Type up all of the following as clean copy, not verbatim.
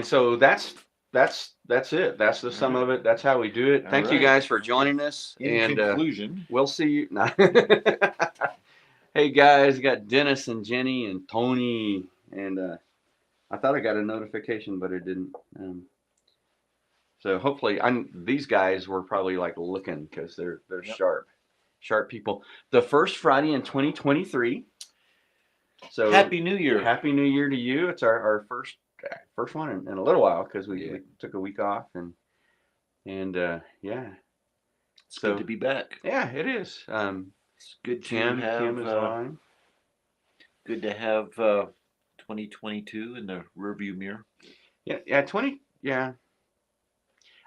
And so that's it. That's the sum of it. That's how we do it. Thank you guys for joining us. In conclusion, we'll see you. Hey guys, got Dennis and Jenny and Tony, and I thought I got a notification, but it didn't. So hopefully, these guys were probably like looking because they're sharp people. The first Friday in 2023. So Happy New Year! Happy New Year to you! It's our first one in a little while because we took a week off and yeah. It's good to be back. Yeah, it is. It's good Kim is on. Good to have 2022 in the rearview mirror. Yeah.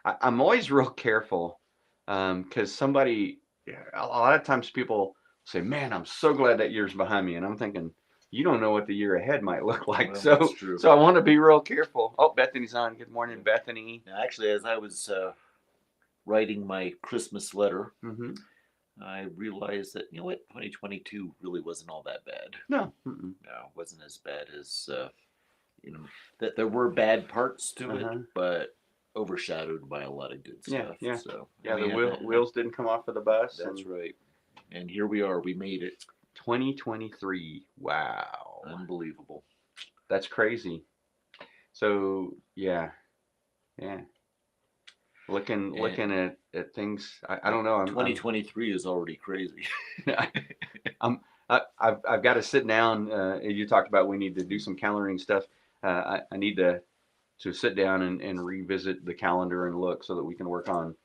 I'm always real careful because a lot of times people say, "Man, I'm so glad that year's behind me," and I'm thinking, you don't know what the year ahead might look like. Well, that's true. So I want to be real careful. Oh, Bethany's on. Good morning, Bethany. Now, actually, as I was writing my Christmas letter, I realized that, 2022 really wasn't all that bad. No. No, it wasn't as bad as, that there were bad parts to it, but overshadowed by a lot of good stuff. Yeah. So, the wheels didn't come off of the bus. That's right. And here we are. We made it. 2023. Wow. Unbelievable. That's crazy. So, yeah. Looking at things, I don't know. 2023 is already crazy. I've got to sit down. You talked about we need to do some calendaring stuff. I need to sit down and revisit the calendar and look so that we can work on.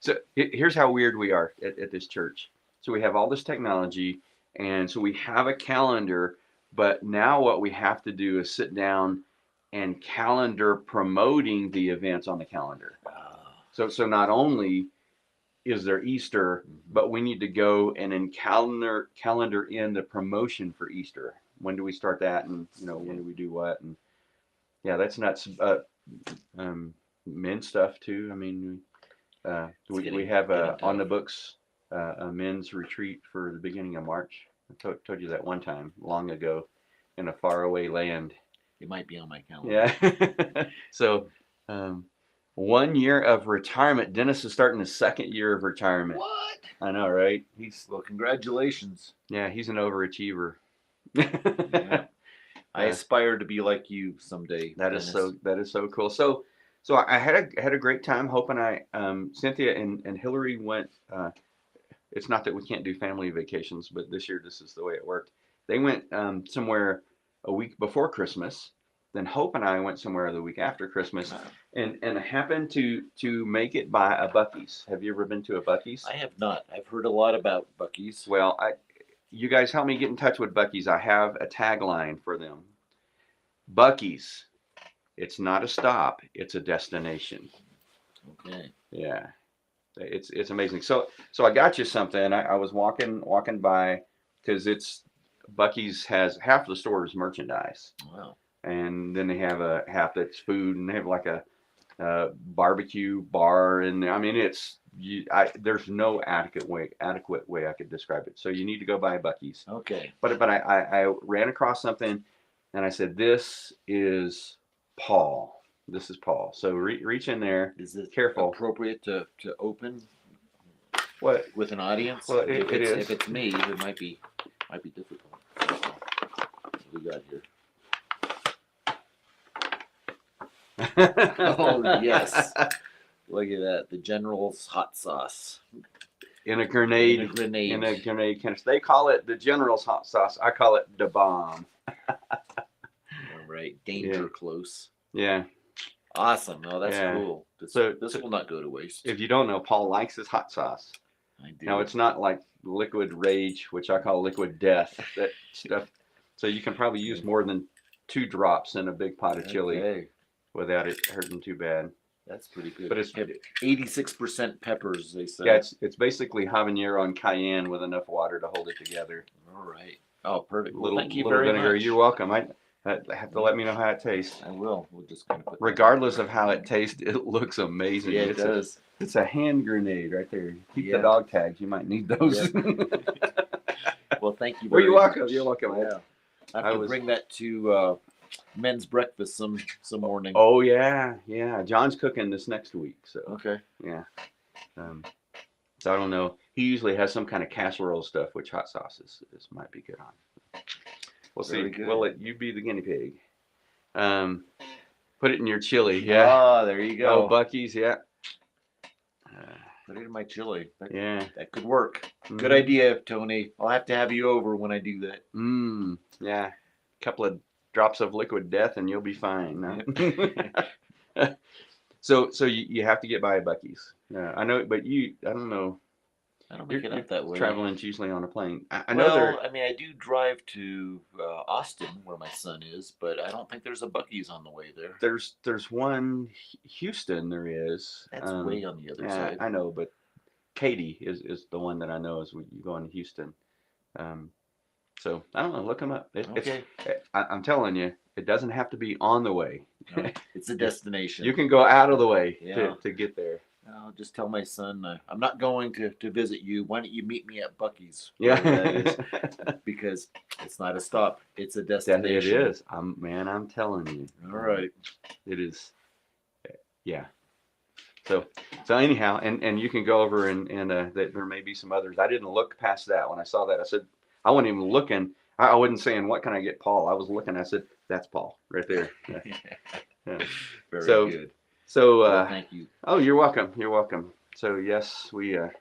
So here's how weird we are at this church. So we have all this technology, and so we have a calendar, but now what we have to do is sit down and calendar promoting the events on the calendar. So not only is there Easter, but we need to go and then calendar in the promotion for Easter. When do we start that? And when do we do what? And yeah, that's nuts. Men's stuff too. I mean, we have on the books a men's retreat for the beginning of March. I told you that one time long ago in a faraway land. It might be on my calendar. Yeah. So 1 year of retirement. Dennis is starting his second year of retirement. What? I know, right? Well, congratulations. Yeah, he's an overachiever. Yeah. I aspire to be like you someday. That is so cool. So I had a great time. Hoping Cynthia and Hillary went. It's not that we can't do family vacations, but this year this is the way it worked. They went somewhere a week before Christmas. Then Hope and I went somewhere the week after Christmas, and I happened to make it by a Buc-ee's. Have you ever been to a Buc-ee's? I have not. I've heard a lot about Buc-ee's. Well, you guys help me get in touch with Buc-ee's. I have a tagline for them. Buc-ee's, it's not a stop, it's a destination. Okay. Yeah, it's amazing. So I got you something. I was walking by because Buc-ee's has half the store is merchandise. Wow. And then they have a half that's food, and they have like a barbecue bar, and I mean there's no adequate way I could describe it. So you need to go buy Buc-ee's. Okay. But I ran across something, and I said, "This is Paul. This is Paul." So reach in there. Is it careful? Appropriate to open? What with an audience? Well, it is. If it's me, it might be difficult. What do we got here? Oh yes! Look at that. The General's hot sauce in a grenade canister. They call it the General's hot sauce. I call it the bomb. All right, danger close. Yeah. Awesome. Oh, that's cool. This will not go to waste. If you don't know, Paul likes his hot sauce. I do. Now it's not like liquid rage, which I call liquid death. That stuff. So you can probably use more than 2 drops in a big pot of chili without it hurting too bad. That's pretty good. But it's 86% peppers, they say. Yeah, it's basically habanero and cayenne with enough water to hold it together. All right. Oh, perfect. Well, thank you very much. You're welcome. I have to let me know how it tastes. I will. We'll just kind of put regardless of how it tastes, it looks amazing. Yeah, it does. It's a hand grenade right there. Keep the dog tags. You might need those. Yeah. Well, thank you very much. You're welcome. Yeah. I have to bring that to men's breakfast some morning. Oh yeah, yeah. John's cooking this next week, so Okay. yeah. So I don't know. He usually has some kind of casserole stuff, which hot sauce is might be good on. We'll Very see. good. We'll let you be the guinea pig. Put it in your chili. Yeah. Ah, there you go. Oh, Bucky's. Yeah. Put it in my chili. Yeah. That could work. Mm-hmm. Good idea, Tony. I'll have to have you over when I do that. Yeah. A couple of drops of liquid death and you'll be fine. No? So you have to get by Bucky's. I know, but I don't know. I don't make it up that way. Traveling's usually on a plane. I know they're. I mean, I do drive to Austin, where my son is, but I don't think there's a Buc-ee's on the way there. There's one Houston. There is. That's way on the other side. I know, but Katy is the one that I know is when you go into Houston. So I don't know. Look them up. Okay. I'm telling you, it doesn't have to be on the way. No, it's a destination. You can go out of the way Yeah. to get there. I'll just tell my son, I'm not going to visit you. Why don't you meet me at Buc-ee's? Yeah. That is, because it's not a stop. It's a destination. It is. I'm telling you. All right. It is. Yeah. So anyhow, and you can go over and there may be some others. I didn't look past that when I saw that. I said, I wasn't even looking. I wasn't saying, what can I get Paul? I was looking. I said, that's Paul right there. Yeah. Very good. So well, thank you. Oh, you're welcome. You're welcome. So yes, we are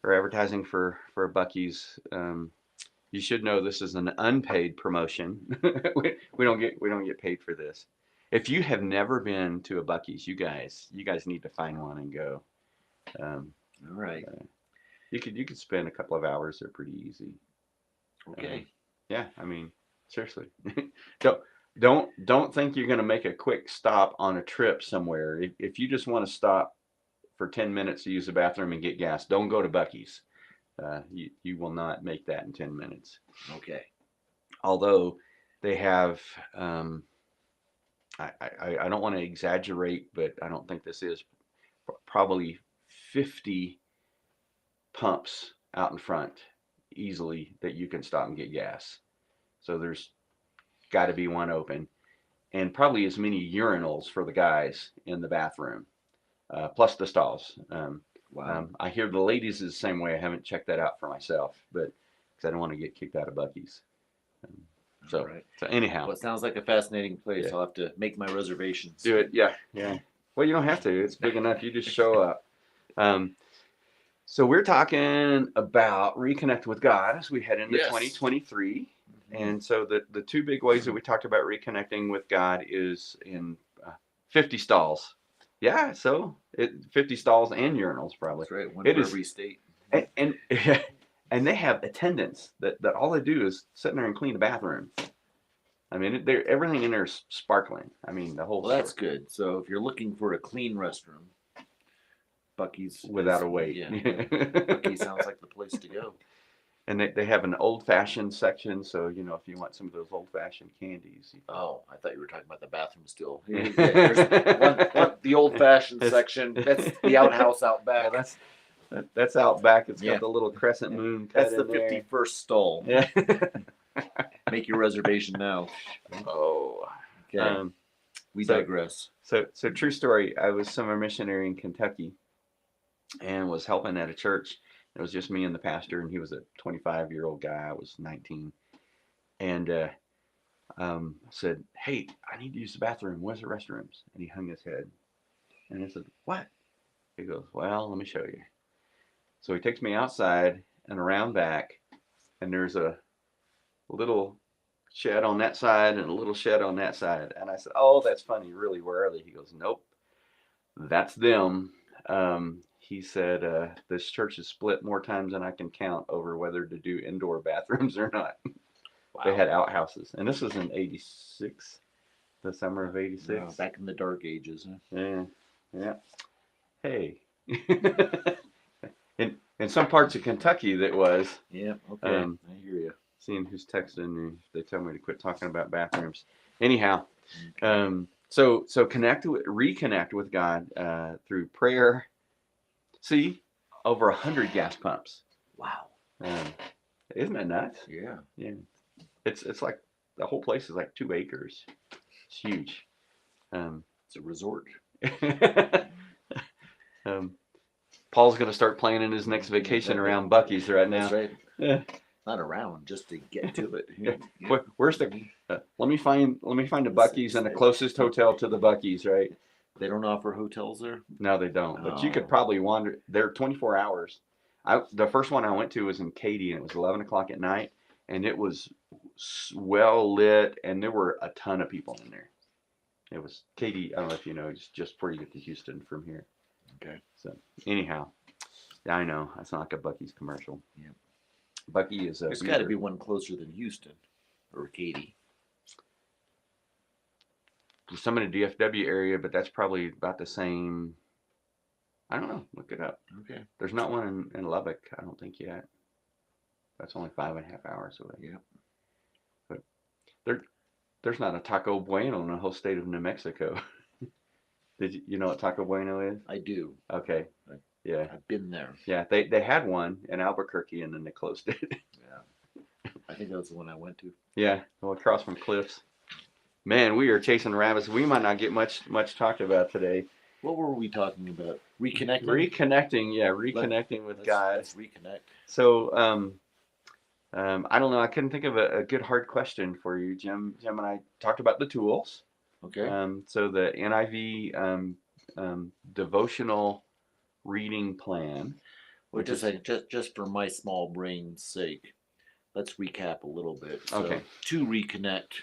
advertising for Bucky's. You should know this is an unpaid promotion. we don't get paid for this. If you have never been to a Bucky's, you guys need to find one and go. All right. You could spend a couple of hours there pretty easy. Okay. Yeah, I mean, seriously. Don't think you're going to make a quick stop on a trip somewhere. If you just want to stop for 10 minutes to use the bathroom and get gas, don't go to Bucky's. You will not make that in 10 minutes. Okay. Although they have, I don't want to exaggerate, but I don't think this is probably 50 pumps out in front easily that you can stop and get gas. So there's got to be one open, and probably as many urinals for the guys in the bathroom, plus the stalls. Wow. I hear the ladies is the same way. I haven't checked that out for myself, but because I don't want to get kicked out of Bucky's. So anyhow, well, it sounds like a fascinating place. Yeah. I'll have to make my reservations. Do it. Yeah. Well, you don't have to. It's big enough. You just show up. So we're talking about reconnect with God as we head into 2023. And so the two big ways that we talked about reconnecting with God is in 50 stalls. Yeah, so 50 stalls and urinals probably. That's right, one for every state. And they have attendants that all they do is sit in there and clean the bathroom. I mean, everything in there is sparkling. I mean, the whole. Well, that's good. So if you're looking for a clean restroom, Bucky's without a wait. Yeah, Bucky's sounds like the place to go. And they have an old-fashioned section, so if you want some of those old-fashioned candies. Oh, I thought you were talking about the bathroom still. There's the old-fashioned section. That's the outhouse out back. Yeah, that's out back. It's got the little crescent moon. That's the 51st stall. Yeah. Make your reservation now. Oh. Okay. We digress. So true story. I was summer missionary in Kentucky, and was helping at a church. It was just me and the pastor, and he was a 25-year-old guy. I was 19. And said, hey, I need to use the bathroom. Where's the restrooms? And he hung his head. And I said, what? He goes, well, let me show you. So he takes me outside and around back, and there's a little shed on that side and a little shed on that side. And I said, oh, that's funny. Really, where are they? He goes, nope, that's them. He said, this church is split more times than I can count over whether to do indoor bathrooms or not. Wow. They had outhouses. And this was in 86, the summer of 86. Wow, back in the dark ages. Huh? Yeah. Hey. in some parts of Kentucky that was. Yeah, okay. I hear you. Seeing who's texting me. They tell me to quit talking about bathrooms. Anyhow, okay. So reconnect with God through prayer. See, over 100 gas pumps. Wow. Isn't that nuts? Yeah. It's like the whole place is like 2 acres. It's huge. It's a resort. Paul's going to start planning his next vacation around Buc-ee's right now. That's right. Yeah. Not around, just to get to it. Yeah. Where's the? Let me find a Buc-ee's and the closest hotel to the Buc-ee's. Right. They don't offer hotels there. No, they don't. But you could Oh. probably wander. They're 24 hours. The first one I went to was in Katy, and it was 11 o'clock at night, and it was well lit, and there were a ton of people in there. It was Katy. I don't know if you know, it's just before you get to Houston from here. Okay. So anyhow, yeah, I know it's not like a Buc-ee's commercial. Yeah. Buc-ee is. There's got to be one closer than Houston or Katy. Some in the DFW area, but that's probably about the same. I don't know. Look it up. Okay. There's not one in Lubbock, I don't think yet. That's only 5.5 hours away. Yeah. But there's not a Taco Bueno in the whole state of New Mexico. Did you know what Taco Bueno is? I do. Okay. Yeah. I've been there. Yeah. They had one in Albuquerque and then they closed it. Yeah. I think that was the one I went to. Yeah. Well, across from Cliffs. Man, we are chasing rabbits. We might not get much talked about today. What were we talking about? Reconnecting? Reconnecting with God. Let's reconnect. So, I don't know. I couldn't think of a good hard question for you, Jim. Jim and I talked about the tools. Okay. So the NIV devotional reading plan. Well, just for my small brain's sake, let's recap a little bit. So, Okay. To reconnect.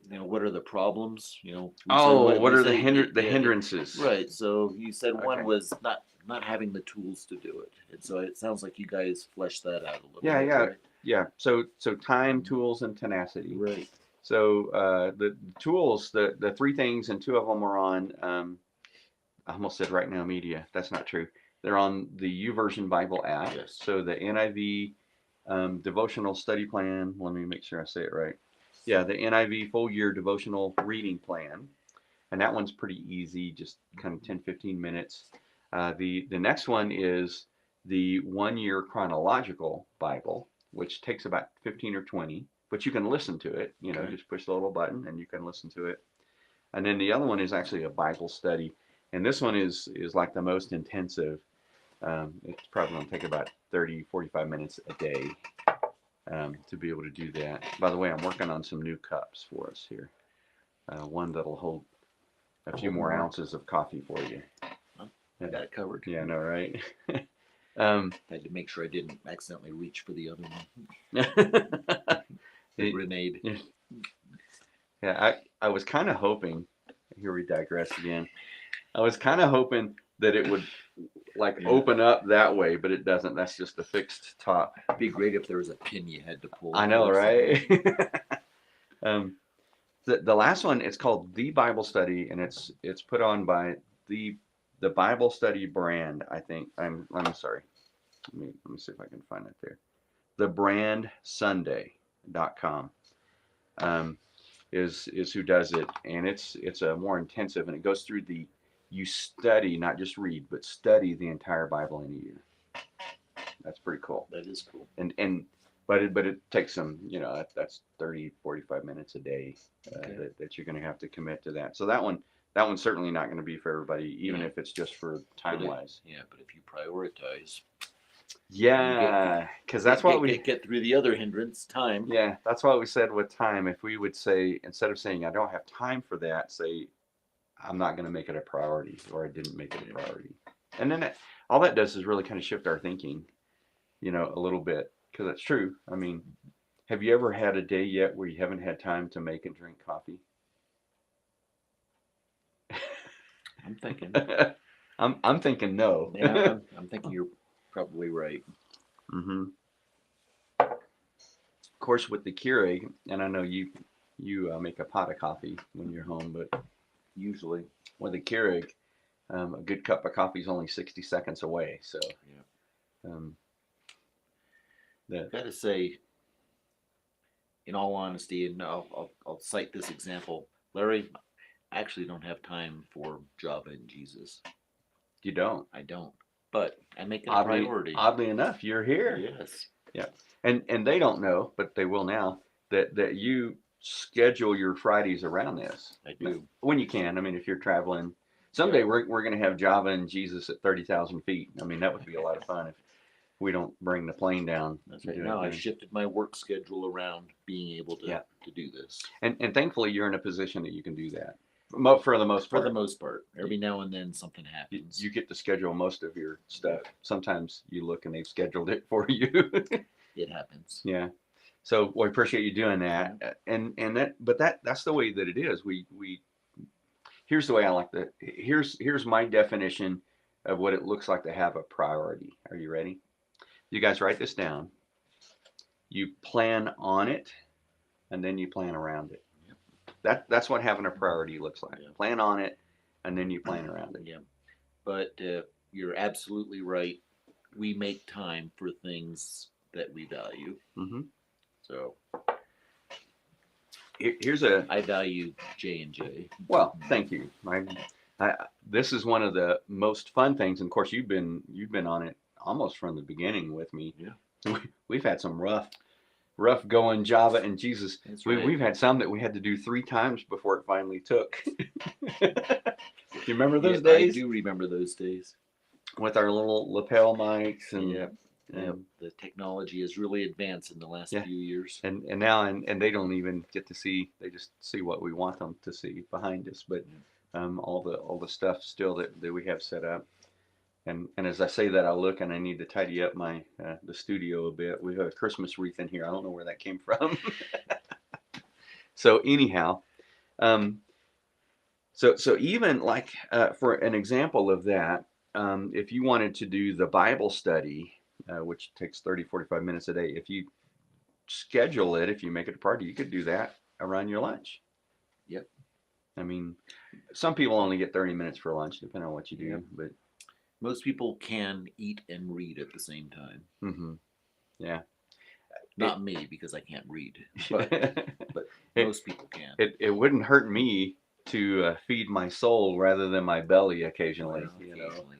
What are the problems? What are the hindrances? Right. So you said one Okay. was not having the tools to do it, and so it sounds like you guys fleshed that out a little Yeah, bit. yeah. Right? Yeah. So time, tools, and tenacity. Right. So the tools, the 3 things, and 2 of them are on. I almost said Right Now Media. That's not true. They're on the YouVersion Bible app. Yes. So the NIV devotional study plan. Let me make sure I say it right. Yeah, the NIV full year devotional reading plan. And that one's pretty easy, just kind of 10, 15 minutes. The next one is the 1 year chronological Bible, which takes about 15 or 20, but you can listen to it. Okay. Just push the little button and you can listen to it. And then the other one is actually a Bible study. And this one is like the most intensive. It's probably going to take about 30, 45 minutes a day. To be able to do that. By the way, I'm working on some new cups for us here. One that'll hold a few more ounces of coffee for you. I got it covered. Yeah, I know, right? Had to make sure I didn't accidentally reach for the other one. The grenade. Yeah, I was kind of hoping, here we digress again. I was kind of hoping that it would open up that way, but it doesn't. That's just a fixed top. It'd be great if there was a pin you had to pull. I know, right? The last one, it's called The Bible Study, and it's put on by the Bible Study brand, I think. I'm sorry. Let me see if I can find it there. thebrandsunday.com is who does it, and it's a more intensive, and it goes through you study, not just read, but study the entire Bible in a year. That's pretty cool. That is cool. But it takes some, that's 30, 45 minutes a day Okay. that you're going to have to commit to that. So that one's certainly not going to be for everybody, even if it's just for time wise. Yeah, but if you prioritize. Yeah, because that's what we get through the other hindrance, time. Yeah, that's what we said with time. If we would say, instead of saying I don't have time for that, say I'm not going to make it a priority, or I didn't make it a priority. And then all that does is really kind of shift our thinking, a little bit, because that's true. I mean, have you ever had a day yet where you haven't had time to make and drink coffee? I'm thinking. I'm thinking no. Yeah, I'm thinking you're probably right. Mm-hmm. Of course, with the Keurig, and I know you make a pot of coffee when you're home, but usually with the Keurig, a good cup of coffee is only 60 seconds away. So, I've got to say, in all honesty, and I'll cite this example, Larry, I actually don't have time for Java and Jesus. You don't? I don't, but I make it a priority. Oddly enough, you're here. Yes. Yeah. And they don't know, but they will now that you schedule your Fridays around this. I do. When you can. I mean, if you're traveling, someday we're going to have Java and Jesus at 30,000 feet. I mean, that would be a lot of fun if we don't bring the plane down. That's right. Now I've shifted my work schedule around being able to do this. And thankfully you're in a position that you can do that for the most part. For the most part. Every now and then something happens. You get to schedule most of your stuff. Sometimes you look and they've scheduled it for you. It happens. Yeah. So we appreciate you doing that. And that's the way that it is. We here's the way I like to here's my definition of what it looks like to have a priority. Are you ready? You guys write this down. You plan on it and then you plan around it. That's what having a priority looks like. Plan on it and then you plan around it. Yeah. But you're absolutely right. We make time for things that we value. Mm-hmm. So I value J&J. Well, thank you. This is one of the most fun things, and of course you've been on it almost from the beginning with me. Yeah. We've had some rough going Java and Jesus. That's right. We've had some that we had to do 3 times before it finally took. You remember those days? I do remember those days. With our little lapel mics and the technology has really advanced in the last few years. And now and they don't even get to see, they just see what we want them to see behind us. But all the stuff still that we have set up. And as I say that, I look and I need to tidy up my the studio a bit. We have a Christmas wreath in here. I don't know where that came from. So anyhow, so even like for an example of that, if you wanted to do the Bible study, which takes 30-45 minutes a day, if you schedule it, if you make it a priority, you could do that around your lunch. Yep. I mean, some people only get 30 minutes for lunch, depending on what you do, but most people can eat and read at the same time. Mm-hmm. Yeah. Not me, because I can't read, but most people can. It wouldn't hurt me to feed my soul rather than my belly occasionally. Occasionally,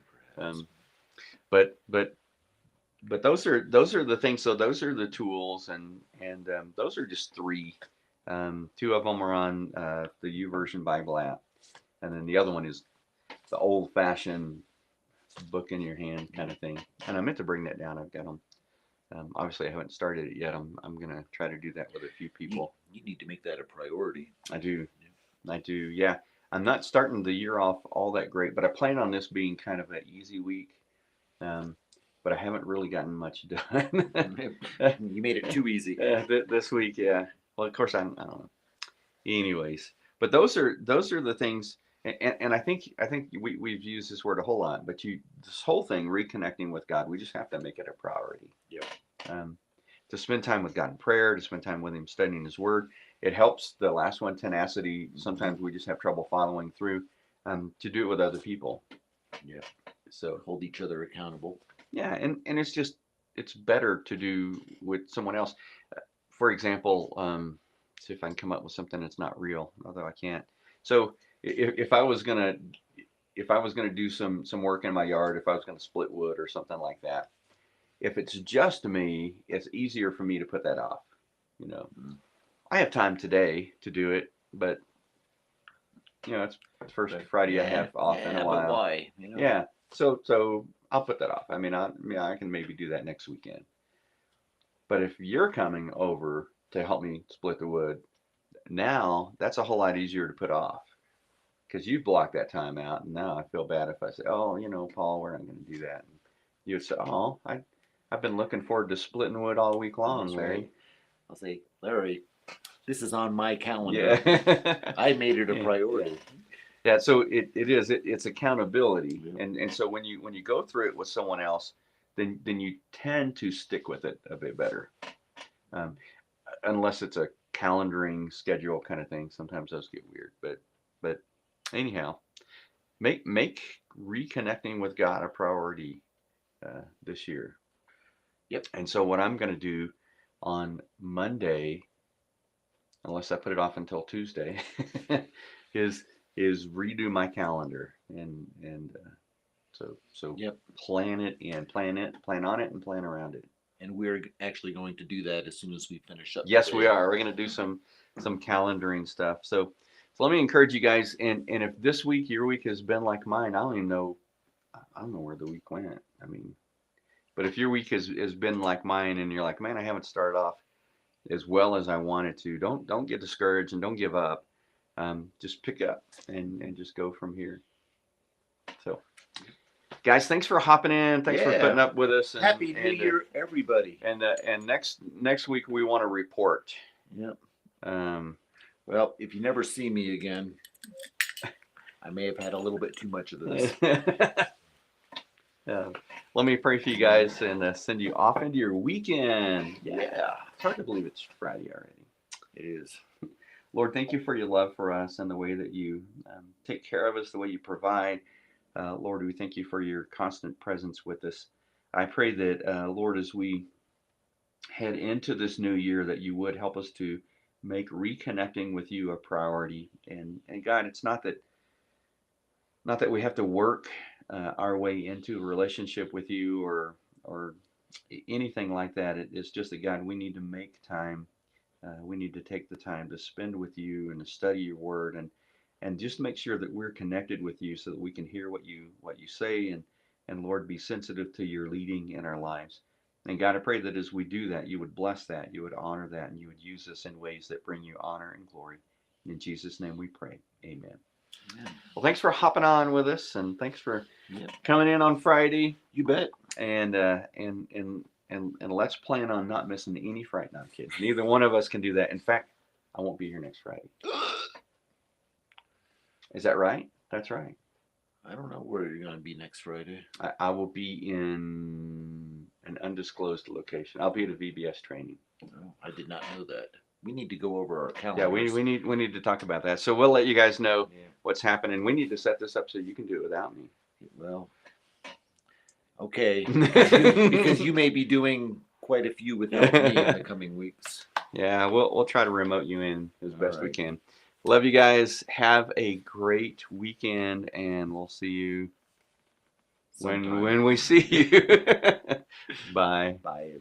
but those are the things. So those are the tools, and those are just 3. 2 of them are on the YouVersion Bible app, and then the other one is the old-fashioned book in your hand kind of thing. And I meant to bring that down. I've got them. Obviously, I haven't started it yet. I'm gonna try to do that with a few people. You need to make that a priority. I do. Yeah. I'm not starting the year off all that great, but I plan on this being kind of an easy week. But I haven't really gotten much done. You made it too easy this week. Yeah. Well, of course I don't know. Anyways, but those are the things. And I think we've used this word a whole lot, but this whole thing, reconnecting with God, we just have to make it a priority. Yeah. To spend time with God in prayer, to spend time with Him studying His Word. It helps the last one, tenacity. Sometimes we just have trouble following through. To do it with other people. Yeah. So hold each other accountable. Yeah, and it's better to do with someone else. For example, see if I can come up with something that's not real, although I can't. So if I was gonna do some work in my yard, if I was gonna split wood or something like that, if it's just me, it's easier for me to put that off. I have time today to do it, but it's the first Friday I have off in a while. But why? Yeah, so I'll put that off. I mean, I can maybe do that next weekend. But if you're coming over to help me split the wood, now that's a whole lot easier to put off. Because you blocked that time out, and now I feel bad if I say, "Oh, Paul, we're not going to do that." And you would say, "Oh, I've been looking forward to splitting wood all week long, Larry." Right. I'll say, "Larry, this is on my calendar. Yeah. I made it a priority." Yeah, so it's accountability, and so when you go through it with someone else, then you tend to stick with it a bit better, unless it's a calendaring schedule kind of thing. Sometimes those get weird, but anyhow, make reconnecting with God a priority this year. Yep. And so what I'm going to do on Monday, unless I put it off until Tuesday, is redo my calendar and so yep. plan on it and plan around it. And we're actually going to do that as soon as we finish up. Yes, we today. are. We're going to do some calendaring stuff. So let me encourage you guys. And if this week your week has been like mine, I don't know where the week went. I mean, but if your week has been like mine, and you're like, man, I haven't started off as well as I wanted to, don't get discouraged and don't give up. Just pick up and just go from here. So, guys, thanks for hopping in. Thanks for putting up with us. Happy New Year, everybody. And next week we want to report. Yep. Um, Well, if you never see me again, I may have had a little bit too much of this. Let me pray for you guys and send you off into your weekend. Yeah. It's hard to believe it's Friday already. It is. Lord, thank you for your love for us and the way that you take care of us, the way you provide. Lord, we thank you for your constant presence with us. I pray that, Lord, as we head into this new year, that you would help us to make reconnecting with you a priority. And God, it's not that we have to work our way into a relationship with you or anything like that. It's just that, God, we need to make time. We need to take the time to spend with you and to study your word and just make sure that we're connected with you so that we can hear what you say and Lord, be sensitive to your leading in our lives. And God, I pray that as we do that, you would bless that, you would honor that, and you would use us in ways that bring you honor and glory. In Jesus' name we pray. Amen. Amen. Well, thanks for hopping on with us, and thanks for coming in on Friday. You bet. And let's plan on not missing any Friday. No, I'm kidding. Neither one of us can do that. In fact, I won't be here next Friday. Is that right? That's right. I don't know where you're going to be next Friday. I will be in an undisclosed location. I'll be at a VBS training. Oh, I did not know that. We need to go over our calendars. Yeah, we need to talk about that. So we'll let you guys know what's happening. We need to set this up so you can do it without me. Well, okay, because you may be doing quite a few without me in the coming weeks. Yeah, we'll try to remote you in as best we right. can. Love you guys. Have a great weekend, and we'll see you Sometime. when we see you. Bye. Bye.